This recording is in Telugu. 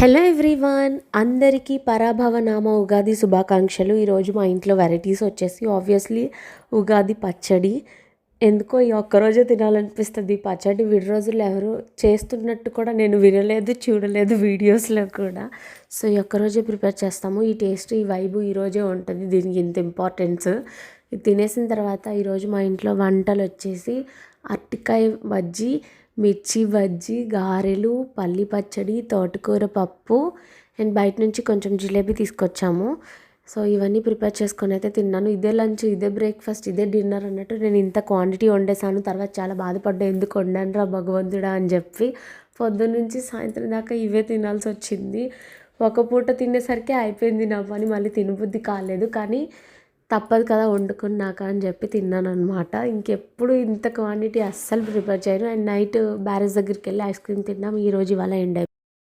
హలో ఎవ్రీవన్, అందరికీ పరాభవనామ ఉగాది శుభాకాంక్షలు. ఈరోజు మా ఇంట్లో వెరైటీస్ వచ్చేసి ఆబ్వియస్లీ ఉగాది పచ్చడి. ఎందుకో ఈ ఒక్కరోజే తినాలనిపిస్తుంది ఈ పచ్చడి. విడి రోజులు ఎవరు చేస్తున్నట్టు కూడా నేను వినలేదు, చూడలేదు వీడియోస్లో కూడా. సో ఈ ఒక్కరోజే ప్రిపేర్ చేస్తాము. ఈ టేస్ట్, ఈ వైబు ఈరోజే ఉంటుంది, దీనికి ఇంత ఇంపార్టెన్స్. ఇది తినేసిన తర్వాత ఈరోజు మా ఇంట్లో వంటలు వచ్చేసి అరటికాయ బజ్జీ, మిర్చి బజ్జీ, గారెలు, పల్లి పచ్చడి, తోటకూర పప్పు అండ్ బయట నుంచి కొంచెం జిలేబీ తీసుకొచ్చాము. సో ఇవన్నీ ప్రిపేర్ చేసుకొని అయితే తిన్నాను. ఇదే లంచ్, ఇదే బ్రేక్ఫాస్ట్, ఇదే డిన్నర్ అన్నట్టు నేను ఇంత క్వాంటిటీ వండేసాను. తర్వాత చాలా బాధపడ్డా, ఎందుకు వండాను రా భగవంతుడా అని చెప్పి. పొద్దున్న నుంచి సాయంత్రం దాకా ఇవే తినాల్సి వచ్చింది. ఒక పూట తినేసరికి అయిపోయింది నా పని, మళ్ళీ తినబుద్ధి కాలేదు. కానీ తప్పదు కదా వండుకున్నాక అని చెప్పి తిన్నాను అనమాట. ఇంకెప్పుడు ఇంత క్వాంటిటీ అస్సలు ప్రిపేర్ చేయను. అండ్ నైట్ బ్యారేజ్ దగ్గరికి వెళ్ళి ఐస్ క్రీమ్ తిన్నాం. ఈరోజు ఇవాళ ఎండ్